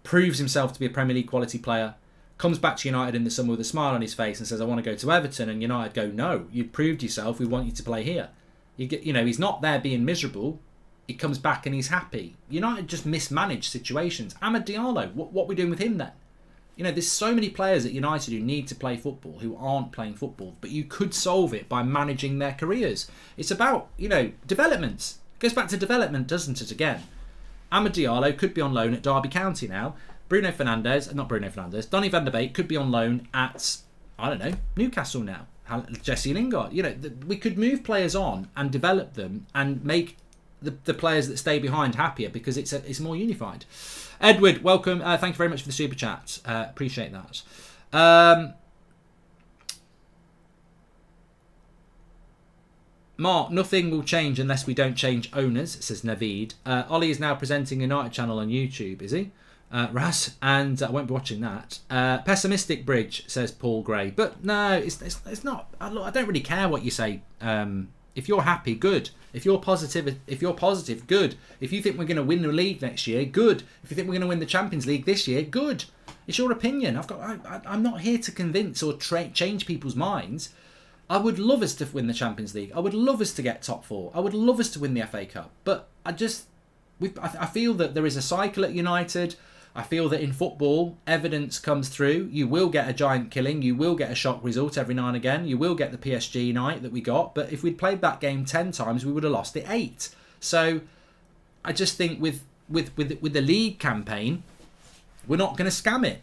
[SPEAKER 1] proves himself to be a Premier League quality player, comes back to United in the summer with a smile on his face and says, I want to go to Everton, and United go, no, you've proved yourself, we want you to play here. He's not there being miserable, he comes back and he's happy. United just mismanage situations. Amad Diallo, what are we doing with him then? You know, there's so many players at United who need to play football who aren't playing football, but you could solve it by managing their careers. It's about, you know, development. It goes back to development, doesn't it, again? Amad Diallo could be on loan at Derby County now. Donny van der Beek could be on loan at, I don't know, Newcastle now. Jesse Lingard. You know, we could move players on and develop them and make the players that stay behind happier because it's more unified. Edward, welcome. Thank you very much for the super chat. Appreciate that. Mark, nothing will change unless we don't change owners, says Naveed. Ollie is now presenting a United channel on YouTube, is he? Raz, and I won't be watching that. Pessimistic Bridge, says Paul Gray. But no, it's not. I don't really care what you say. If you're happy, good. If you're positive, good. If you think we're going to win the league next year, good. If you think we're going to win the Champions League this year, good. It's your opinion. I'm not here to convince or change people's minds. I would love us to win the Champions League. I would love us to get top 4. I would love us to win the FA Cup. But I feel that there is a cycle at United. I feel that in football, evidence comes through. You will get a giant killing. You will get a shock result every now and again. You will get the PSG night that we got. But if we'd played that game 10 times, we would have lost it 8. So I just think with the league campaign, we're not going to scam it.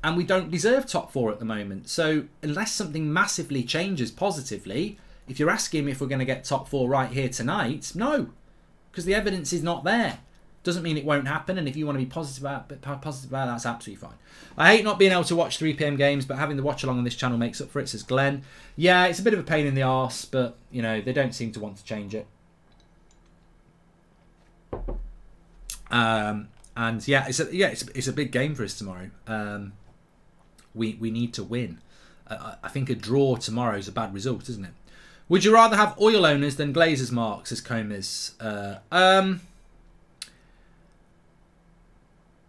[SPEAKER 1] And we don't deserve top 4 at the moment. So unless something massively changes positively, if you're asking me if we're going to get top 4 right here tonight, no. Because the evidence is not there. Doesn't mean it won't happen, and if you want to be positive about it, that's absolutely fine. I hate not being able to watch 3 PM games, but having the watch along on this channel makes up for it, says Glenn. Yeah, it's a bit of a pain in the arse, but you know they don't seem to want to change it. And yeah, it's a big game for us tomorrow. We need to win. I think a draw tomorrow is a bad result, isn't it? Would you rather have oil owners than Glazers, Mark, says Comis.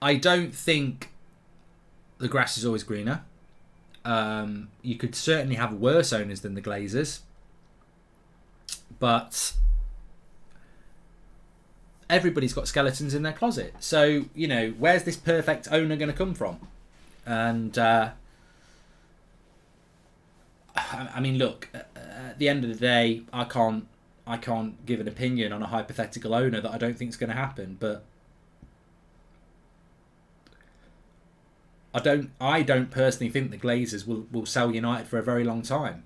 [SPEAKER 1] I don't think the grass is always greener. You could certainly have worse owners than the Glazers. But everybody's got skeletons in their closet. So, you know, where's this perfect owner going to come from? And, I mean, look, at the end of the day, I can't give an opinion on a hypothetical owner that I don't think is going to happen. But I don't personally think the Glazers will sell United for a very long time.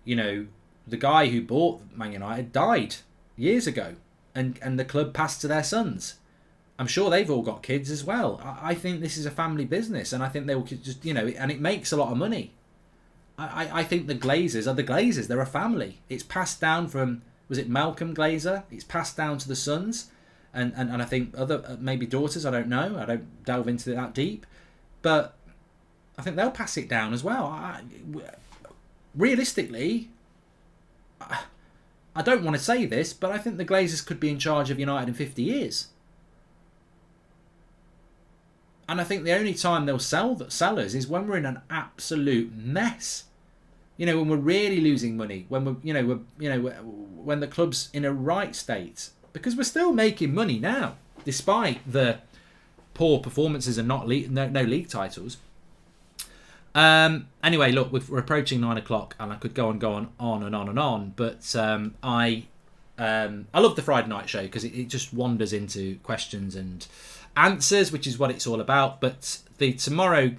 [SPEAKER 1] You know, the guy who bought Man United died years ago, and the club passed to their sons. I'm sure they've all got kids as well. I think this is a family business, and I think they will just, you know, and it makes a lot of money. I think the Glazers are the Glazers. They're a family. It's passed down from, was it Malcolm Glazer? It's passed down to the sons. And I think other maybe daughters, I don't know. I don't delve into it that deep. But I think they'll pass it down as well. Realistically, I don't want to say this, but I think the Glazers could be in charge of United in 50 years. And I think the only time they'll sell us is when we're in an absolute mess. You know, when we're really losing money, when when the club's in a right state. Because we're still making money now, despite the poor performances and no league titles. Anyway, look, we're approaching 9 o'clock, and I could go on and on. But I love the Friday night show because it just wanders into questions and answers, which is what it's all about. But the tomorrow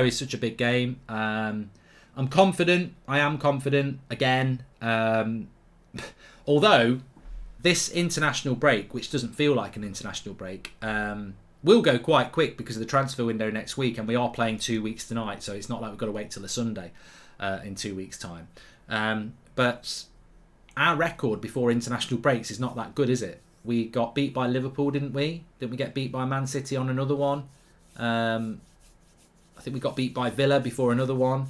[SPEAKER 1] is such a big game. I'm confident. I am confident again. Although this international break, which doesn't feel like an international break, will go quite quick because of the transfer window next week, and we are playing 2 weeks tonight, so it's not like we've got to wait till a Sunday in 2 weeks' time. But our record before international breaks is not that good, is it? We got beat by Liverpool, didn't we? Didn't we get beat by Man City on another one? I think we got beat by Villa before another one.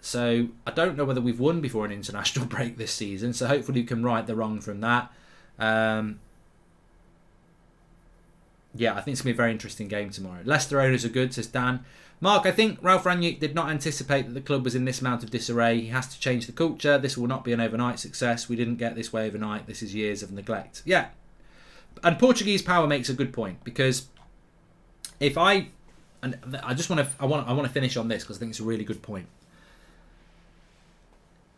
[SPEAKER 1] So I don't know whether we've won before an international break this season. So hopefully we can right the wrong from that. Yeah, I think it's going to be a very interesting game tomorrow. Leicester owners are good, says Dan. Mark, I think Ralph Rangnick did not anticipate that the club was in this amount of disarray. He has to change the culture. This will not be an overnight success. We didn't get this way overnight. This is years of neglect. Yeah. And Portuguese power makes a good point, because and I just want to finish on this because I think it's a really good point.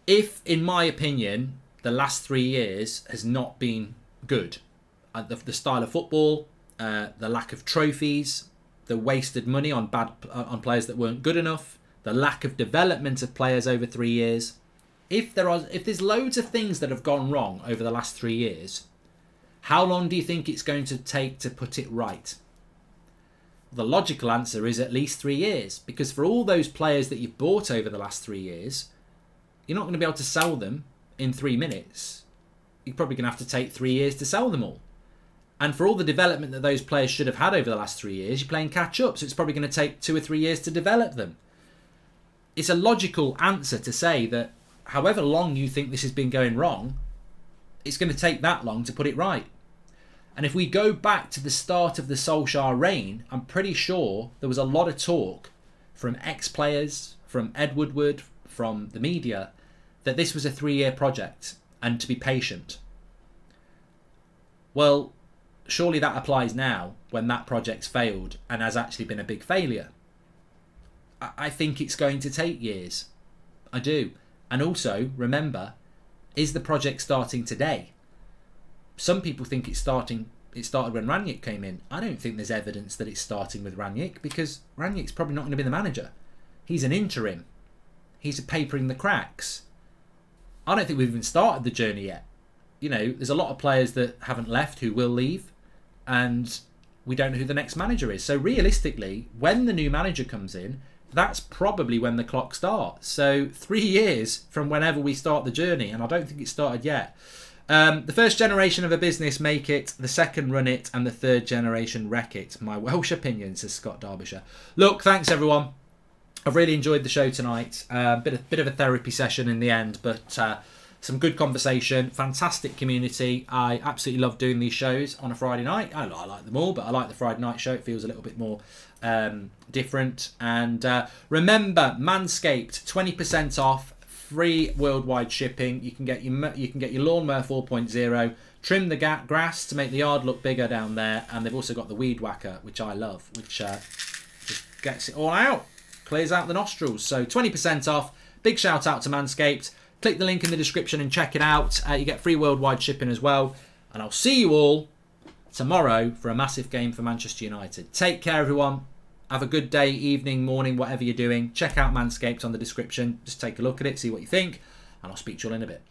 [SPEAKER 1] If, in my opinion, the last 3 years has not been good, the style of football, the lack of trophies, the wasted money on players that weren't good enough, the lack of development of players over 3 years. If there's loads of things that have gone wrong over the last 3 years, how long do you think it's going to take to put it right? The logical answer is at least 3 years, because for all those players that you've bought over the last 3 years, you're not going to be able to sell them in 3 minutes. You're probably going to have to take 3 years to sell them all. And for all the development that those players should have had over the last 3 years, you're playing catch up, so it's probably going to take 2 or 3 years to develop them. It's a logical answer to say that however long you think this has been going wrong, it's going to take that long to put it right. And if we go back to the start of the Solskjaer reign, I'm pretty sure there was a lot of talk from ex-players, from Ed Woodward, from the media, that this was a 3-year project and to be patient. Well, surely that applies now when that project's failed and has actually been a big failure. I think it's going to take years. I do. And also, remember, is the project starting today? Some people think it started when Rangnick came in. I don't think there's evidence that it's starting with Rangnick, because Rangnick's probably not going to be the manager. He's an interim. He's papering the cracks. I don't think we've even started the journey yet. You know, there's a lot of players that haven't left who will leave, and we don't know who the next manager is. So realistically, when the new manager comes in, that's probably when the clock starts. So 3 years from whenever we start the journey, and I don't think it started yet. The first generation of a business make it, the second run it, and the third generation wreck it. My Welsh opinion, says Scott Derbyshire. Look, thanks everyone. I've really enjoyed the show tonight. Bit of a therapy session in the end, but some good conversation, fantastic community. I absolutely love doing these shows on a Friday night. I like them all, but I like the Friday night show. It feels a little bit more different. And remember, Manscaped, 20% off, free worldwide shipping. You can get your lawnmower 4.0, trim the grass to make the yard look bigger down there, and they've also got the weed whacker, which I love, which just gets it all out, clears out the nostrils. So 20% off. Big shout out to Manscaped. Click the link in the description and check it out. You get free worldwide shipping as well. And I'll see you all tomorrow for a massive game for Manchester United. Take care, everyone. Have a good day, evening, morning, whatever you're doing. Check out Manscaped on the description. Just take a look at it, see what you think. And I'll speak to you all in a bit.